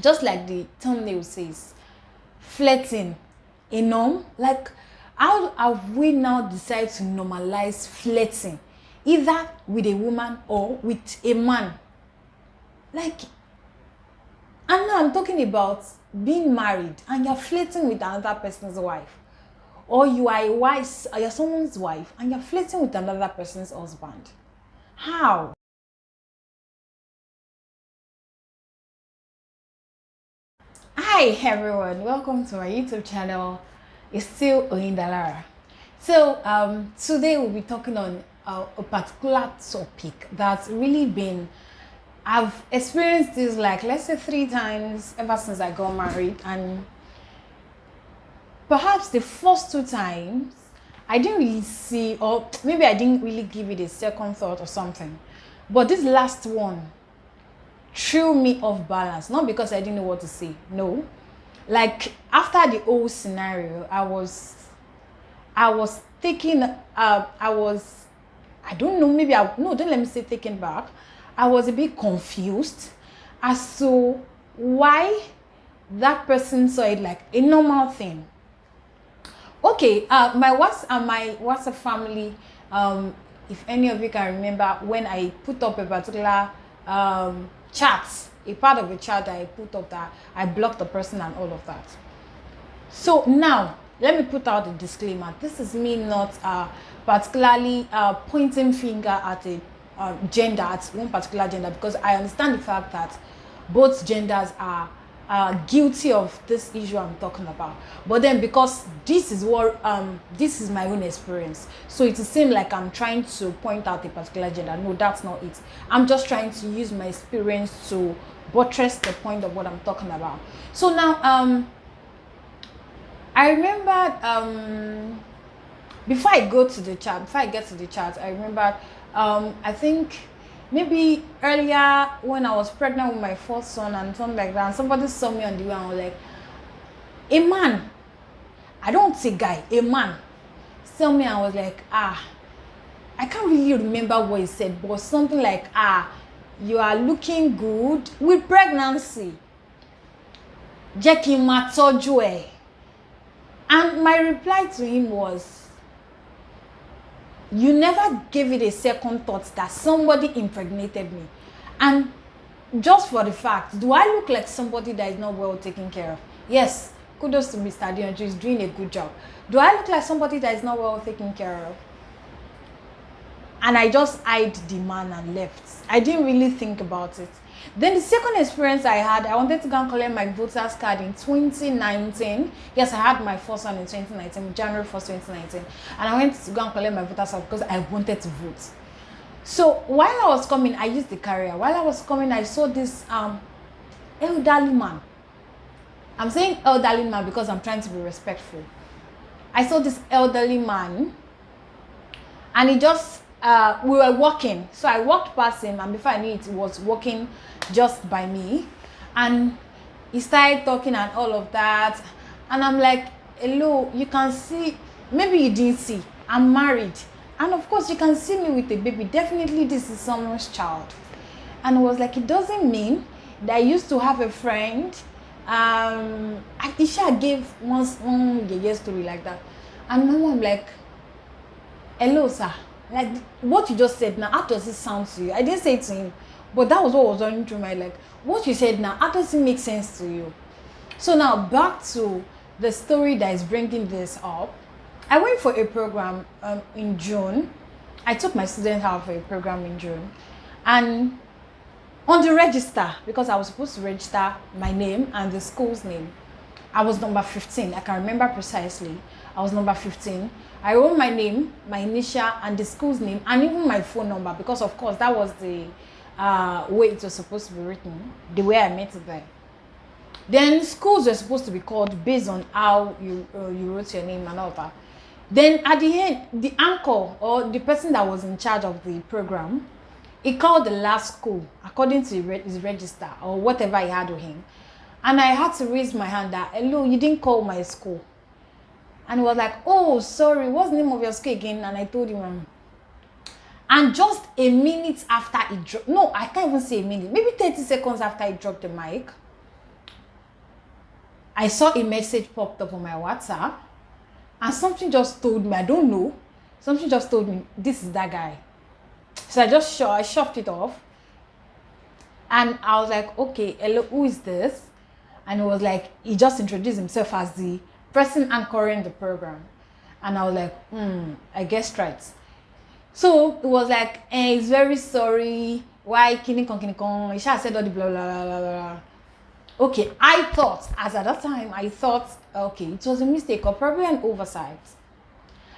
just like the thumbnail says, flirting, like how have we now decided to normalize flirting, either with a woman or with a man? Like, and now I'm talking about being married and you're flirting with another person's wife, or you are a wife, or you're someone's wife and you're flirting with another person's husband. How? Hi everyone, welcome to my YouTube channel. It's still Oyindalara. So today we'll be talking on a particular topic that's really been, I've experienced this like let's say 3 times ever since I got married, and perhaps the first 2 times I didn't really see, or maybe I didn't really give it a second thought or something, but this last one threw me off balance. Not because I didn't know what to say, no. Like after the whole scenario, I was taking I don't know, maybe no, don't let me say taken back. I was a bit confused as to why that person saw it like a normal thing. Okay, my WhatsApp family, if any of you can remember when I put up a particular chat, a part of a chat that I put up that I blocked the person and all of that. So now let me put out a disclaimer. This is me not particularly pointing finger at a gender, at one particular gender, because I understand the fact that both genders are guilty of this issue I'm talking about. But then because this is what this is my own experience, so it seems like I'm trying to point out a particular gender. No, that's not it. I'm just trying to use my experience to buttress the point of what I'm talking about. So now I remember before I get to the chat, I remember I think maybe earlier when I was pregnant with my first son and something like that, and somebody saw me on the way and was like, a man, I don't say guy, a man saw me and was like, I can't really remember what he said, but something like, you are looking good with pregnancy. Jackie Matojoe. And my reply to him was, you never gave it a second thought that somebody impregnated me. And just for the fact, do I look like somebody that is not well taken care of? Yes, kudos to Mr. Dionjo, he's doing a good job. Do I look like somebody that is not well taken care of? And I just eyed the man and left. I didn't really think about it. Then the second experience I had, I wanted to go and collect my voter's card in 2019. Yes, I had my first one in 2019, January 1st, 2019. And I went to go and collect my voter's card because I wanted to vote. So while I was coming, I used the carrier. While I was coming, I saw this elderly man. I'm saying elderly man because I'm trying to be respectful. I saw this elderly man, and he just we were walking, so I walked past him, and before I knew it, he was walking just by me, and he started talking and all of that, and I'm like, hello, you can see, maybe you didn't see, I'm married, and of course you can see me with a baby, definitely this is someone's child. And I was like, it doesn't mean that I used to have a friend, Isha gave one story like that, and now I'm like, hello sir, like what you just said now, how does it sound to you? I didn't say it to him, but that was what was running through my, like, what you said now, how does it make sense to you? So now back to the story that is bringing this up. I went for a program in June. I took my students out for a program in June, and on the register, because I was supposed to register my name and the school's name, I was number 15. I can remember precisely. I was number 15. I wrote my name, my initial, and the school's name, and even my phone number, because of course that was the way it was supposed to be written, the way I met it there. Then schools were supposed to be called based on how you wrote your name and all that. Then at the end, the anchor or the person that was in charge of the program, he called the last school according to his register or whatever he had with him. And I had to raise my hand that, hello, you didn't call my school. And he was like, oh, sorry, what's the name of your school again? And I told him, and just a minute after he dropped, no, I can't even say a minute, maybe 30 seconds after he dropped the mic, I saw a message popped up on my WhatsApp, and something just told me, I don't know, something just told me, this is that guy. So I shoved it off. And I was like, okay, hello, who is this? And it was like, he just introduced himself as the person anchoring the program. And I was like, I guessed right. So it was like, he's very sorry. Why kini kon? He should have said all the blah, blah, blah, blah. Okay, I thought, as at that time, okay, it was a mistake or probably an oversight.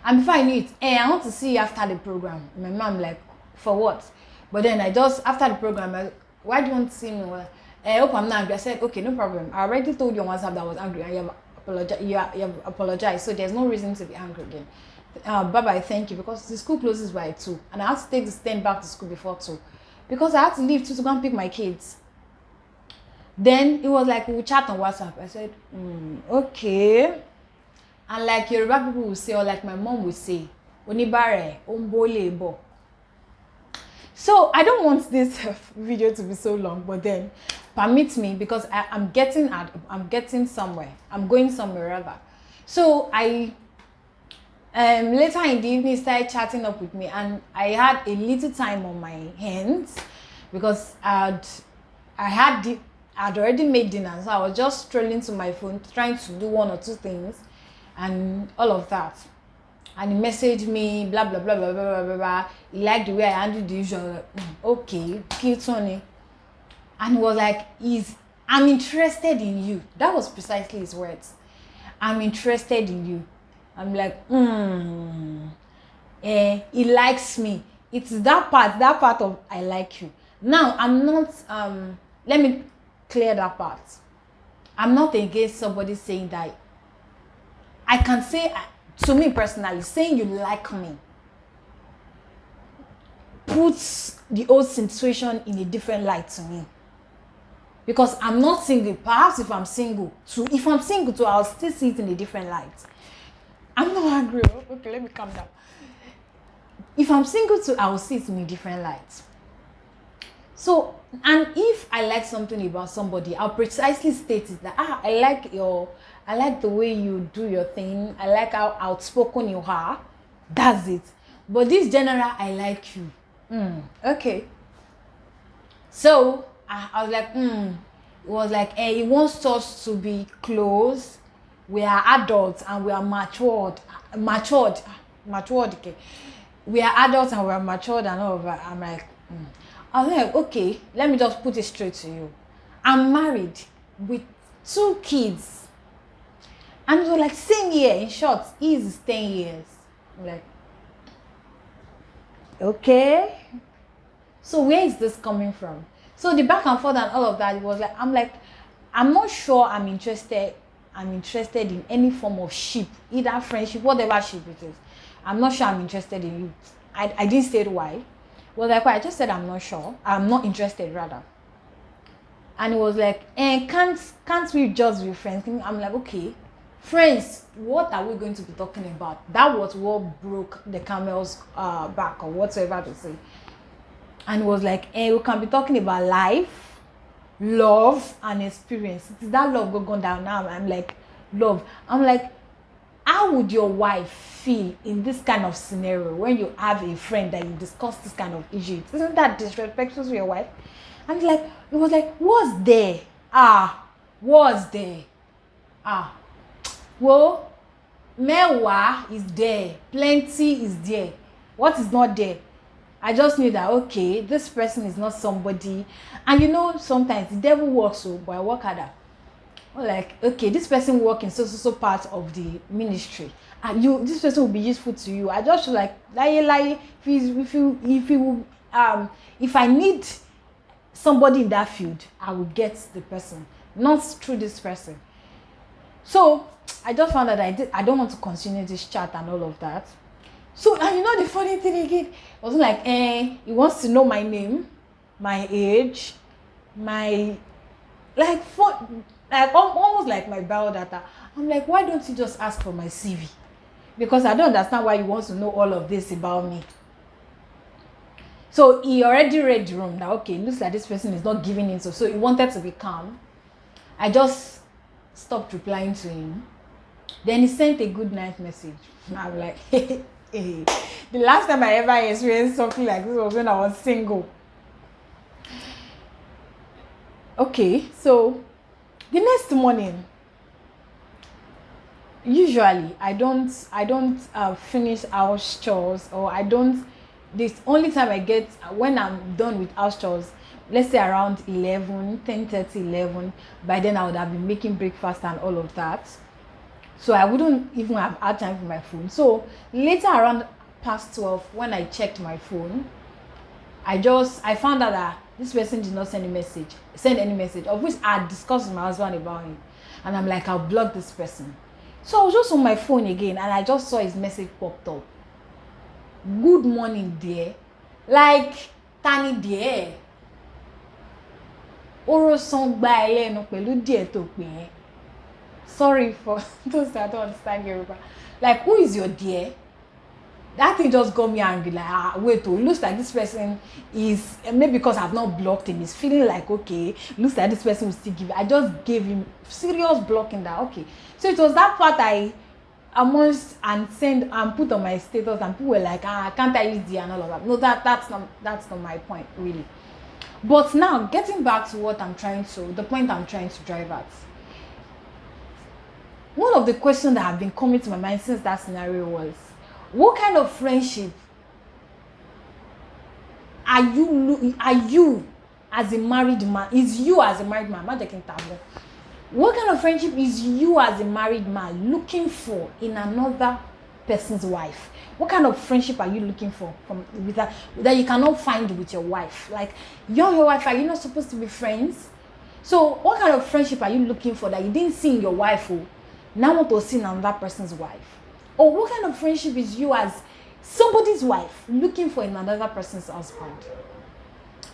And before I knew it, I want to see you after the program. My mom like, for what? But then after the program, why do you want to see me? Well, I hope I'm not angry. I said, okay, no problem. I already told you on WhatsApp that I was angry and you have apologized. So there's no reason to be angry again. Bye-bye, thank you. Because the school closes by 2. And I had to take the stand back to school before 2. Because I had to leave 2 to go and pick my kids. Then it was like, we chat on WhatsApp. I said, okay. And like Yoruba people will say, or like my mom will say, Onibare, Ombolebo. So I don't want this video to be so long, but then permit me, because I'm getting somewhere. I'm going somewhere rather. So I later in the evening started chatting up with me, and I had a little time on my hands because I'd already made dinner, so I was just strolling to my phone trying to do 1 or 2 things and all of that. And he messaged me, blah, blah, blah, blah, blah, blah, blah. He liked the way I handled the usual. Okay, cute, Tony. And he was like, I'm interested in you. That was precisely his words. I'm interested in you. I'm like, he likes me. It's that part of I like you. Now, I'm not, let me clear that part. I'm not against somebody saying that. I can say, to me personally, saying you like me puts the whole situation in a different light to me. Because I'm not single. Perhaps if I'm single too, I'll still see it in a different light. I'm not angry. Okay, let me calm down. If I'm single too, I will see it in a different light. So, and if I like something about somebody, I'll precisely state it that I like the way you do your thing. I like how outspoken you are. That's it. But this general, I like you. Okay. So I was like, it was like, he wants us to be close. We are adults and we are matured. Okay. We are adults and we are matured and all of that. I'm like, I was like, okay, let me just put it straight to you. I'm married with 2 kids. And so like, same year, in short, is 10 years. I'm like, okay. So where is this coming from? So the back and forth and all of that, it was like, I'm not sure I'm interested in any form of ship, either friendship, whatever ship it is. I'm not sure I'm interested in you. I didn't state why. Well, like, I just said I'm not sure. I'm not interested, rather. And it was like, can't we just be friends? I'm like, okay. Friends, what are we going to be talking about? That was what broke the camel's back, or whatsoever to say. And it was like, we can be talking about life, love, and experience. It is that love going down now. I'm like, love. I'm like, how would your wife feel in this kind of scenario when you have a friend that you discuss this kind of issues? Isn't that disrespectful to your wife? And like, it was like, what's there? What's there? Well, mewa is there, plenty is there. What is not there? I just knew that, okay, this person is not somebody. And you know, sometimes the devil works so, but I work harder. Like, okay, this person work in so part of the ministry, and this person will be useful to you. I just like if I need somebody in that field, I will get the person, not through this person. So I just found that I don't want to continue this chat and all of that. So, and you know the funny thing again, it wasn't like, he wants to know my name, my age, my, like, almost like my biodata. I'm like, why don't you just ask for my CV? Because I don't understand why he wants to know all of this about me. So he already read the room that, okay, it looks like this person is not giving in, so he wanted to be calm. I just stopped replying to him. Then he sent a good night message. I'm like, hey. The last time I ever experienced something like this was when I was single. Okay, so the next morning, usually I don't finish house chores, or I don't. This only time I get when I'm done with house chores, let's say around 10:30, 11. By then I would have been making breakfast and all of that, so I wouldn't even have had time for my phone. So later, around past 12, when I checked my phone, I found out that this person did not send any message, of which I had discussed with my husband about him. And I'm like, I'll block this person. So I was just on my phone again, and I just saw his message popped up. Good morning, dear. Like, Tani dear. Oro song gba elenu pẹ̀lú díẹ̀ tó pè é. Sorry for those that don't understand Yoruba. Like, who is your dear? That thing just got me angry. Like, wait, it looks like this person is, maybe because I've not blocked him, he's feeling like, okay, looks like this person will still give. I just gave him serious blocking that, okay. So it was that part I amongst and send and put on my status, and people were like, can't I use the and all of that. No, that's not my point, really. But now, getting back to the point I'm trying to drive at. One of the questions that have been coming to my mind since that scenario was, what kind of friendship are you as a married man? Is you as a married man? What kind of friendship is you as a married man looking for in another person's wife? What kind of friendship are you looking for that you cannot find with your wife? Like, you and your wife, are you not supposed to be friends? So what kind of friendship are you looking for that you didn't see in your wife, or now want to see in another person's wife? Or what kind of friendship is you as somebody's wife looking for in another person's husband?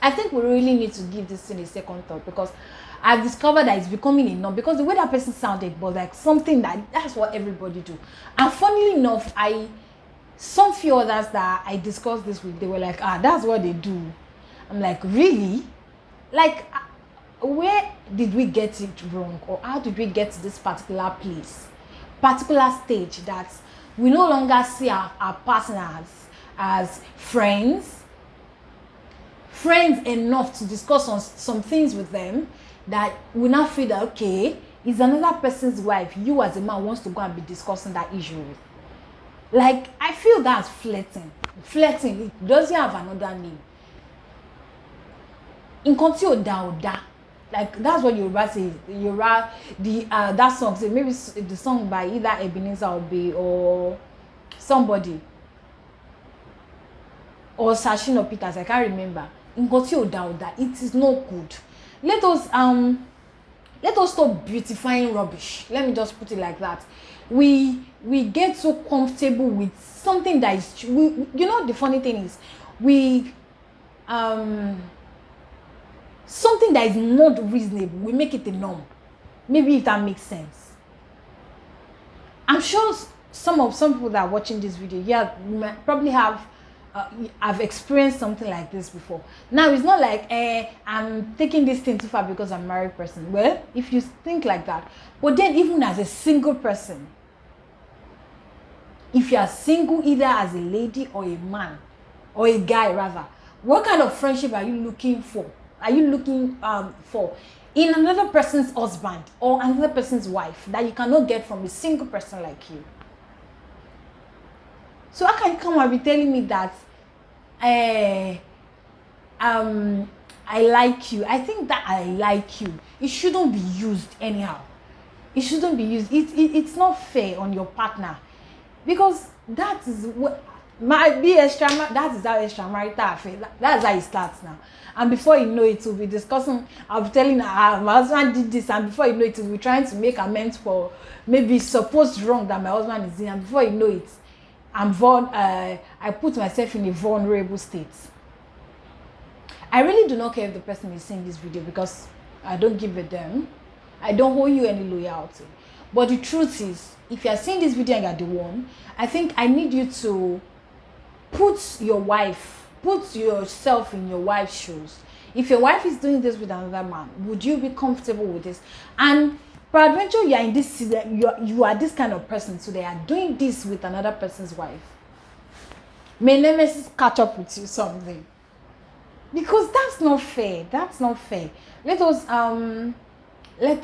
I think we really need to give this thing a second thought, because I've discovered that it's becoming a norm, because the way that person sounded was like something that's what everybody do. And funnily enough, some few others that I discussed this with, they were like, that's what they do. I'm like, really? Like, where did we get it wrong? Or how did we get to this particular stage that we no longer see our partners as friends enough to discuss on some things with them, that we now feel that, okay, it's another person's wife you as a man wants to go and be discussing that issue with. Like, I feel that's flirting. It doesn't have another name. Nǹkan tí ò dá ò dá. Like, that's what Yoruba says. That song, say maybe the song by either Ebenezer Obey or somebody, or Sashino Peters, I can't remember. Nǹkan tí ò dá ò dá. It is not good. Let us stop beautifying rubbish. Let me just put it like that. We get so comfortable with something that is, the funny thing is, something that is not reasonable, we make it a norm. Maybe if that makes sense. I'm sure some people that are watching this video, you might probably have experienced something like this before. Now, it's not like I'm taking this thing too far because I'm a married person. Well, if you think like that, but then even as a single person, if you are single, either as a lady or a man, or a guy rather, what kind of friendship are you looking for? Are you looking for in another person's husband or another person's wife that you cannot get from a single person like you? So how can you come and be telling me that I like you? I think that I like you, it shouldn't be used anyhow. It shouldn't be used. It's not fair on your partner, because that is what might be extra. That is how extramarital affair. That's how it starts now. And before you know it, we'll be discussing. I'll be telling her, my husband did this, and before you know it, we'll be trying to make amends for maybe supposed wrong that my husband is in. And before you know it, I put myself in a vulnerable state. I really do not care if the person is seeing this video, because I don't give a damn. I don't owe you any loyalty. But the truth is, if you are seeing this video and you're the one, I think I need you to put yourself in your wife's shoes. If your wife is doing this with another man, would you be comfortable with this? And peradventure you are in this season, you are this kind of person, so they are doing this with another person's wife. May nemesis catch up with you something, because that's not fair. That's not fair. Let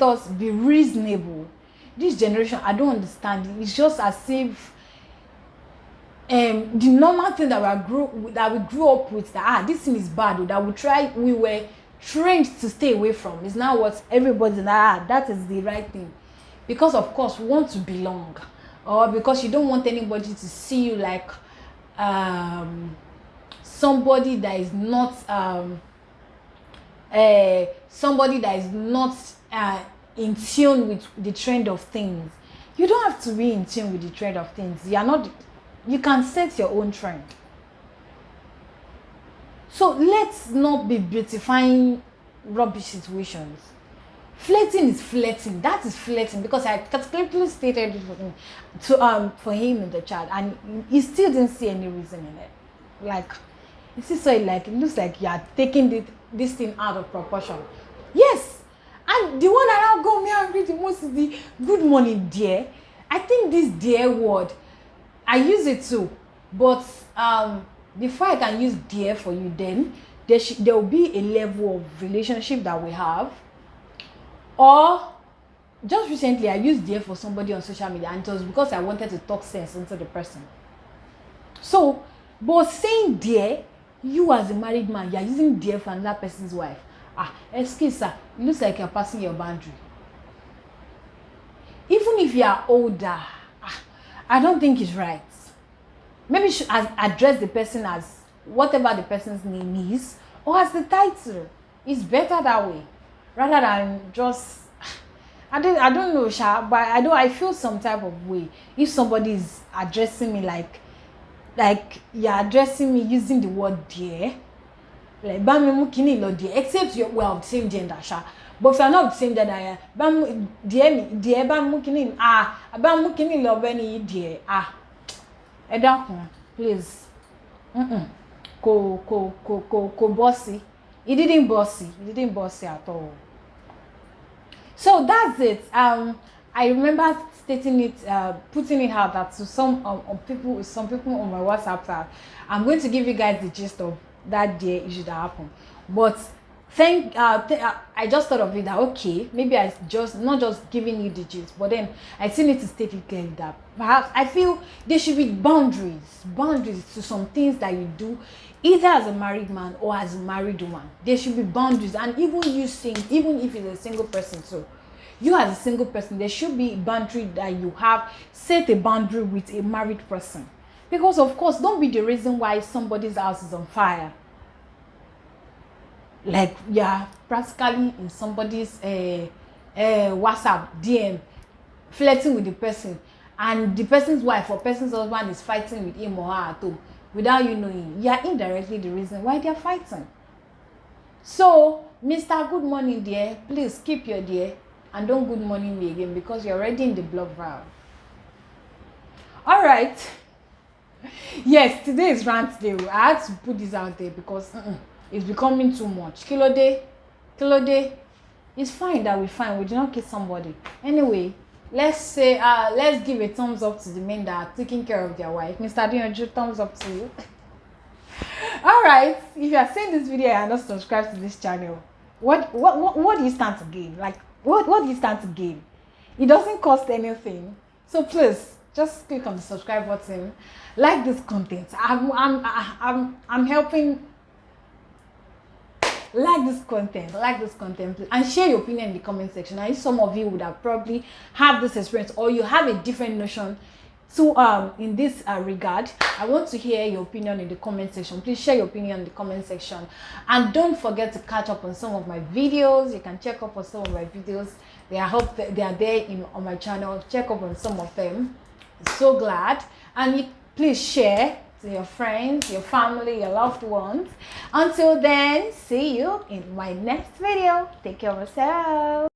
us be reasonable. This generation, I don't understand it. It's just as if the normal thing that we grew up with, that this thing is bad, that we were trained to stay away from, is now what everybody's that is the right thing, because of course we want to belong, or because you don't want anybody to see you like somebody that is not in tune with the trend of things. You don't have to be in tune with the trend of things. You can set your own trend. So let's not be beautifying rubbish situations. Flirting is flirting. That is flirting, because I categorically stated it for him in the chat, and he still didn't see any reason in it. Like, you see, so it looks like you are taking this thing out of proportion. Yes, and the one that now got me angry the most is the good morning, dear. I think this dear word, I use it too, but before I can use dear for you, then there will be a level of relationship that we have. Or just recently I used dear for somebody on social media, and it was because I wanted to talk sense into the person. So, but saying dear, you as a married man, you are using dear for another person's wife. Excuse sir, it looks like you're passing your boundary. Even if you are older, I don't think it's right. Maybe you should address the person as whatever the person's name is, or as the title. It's better that way, rather than just I don't know, Sha, but I feel some type of way if somebody is addressing me like you're addressing me using the word dear. Like bami mukini lo dear, except you're of the same gender, Sha. But if you're not the same gender, bam dear bam mukini bam mukini lo beni dear Edakun, please. Ko bossy. He didn't bossy at all. So that's it. I remember stating it, putting it out that to some people on my WhatsApp that I'm going to give you guys the gist of that day issue that happened. But I just thought of it that okay, maybe I just not just giving you the gist, but then I still need to state it clearly that perhaps I feel there should be boundaries to some things that you do, either as a married man or as a married woman. There should be boundaries, and even even if it's a single person, so you as a single person, there should be a boundary that you have. Set a boundary with a married person, because of course, don't be the reason why somebody's house is on fire. Like you're practically in somebody's WhatsApp DM, flirting with the person, and the person's wife or person's husband is fighting with him or her at home without you knowing. You are indirectly the reason why they're fighting. So, Mr. Good Morning dear, please keep your dear and don't good morning me again, because you're already in the blood round. All right. Yes, today is rant day. I had to put this out there because it's becoming too much. Kilo day. It's fine that we did not kill somebody. Anyway, let's give a thumbs up to the men that are taking care of their wife. Mr. Dinoju, thumbs up to you. All right, if you are seeing this video and not subscribed to this channel, what do you stand to gain? Like, what do you stand to gain? It doesn't cost anything. So please just click on the subscribe button, like this content. I'm helping. Like this content, please, and share your opinion in the comment section. I know some of you would have probably have this experience, or you have a different notion to in this regard. I want to hear your opinion in the comment section. Please share your opinion in the comment section, and don't forget to catch up on some of my videos. You can check up on some of my videos. They are there on my channel. Check up on some of them. I'm so glad, and please share to your friends, your family, your loved ones. Until then, see you in my next video. Take care of yourself.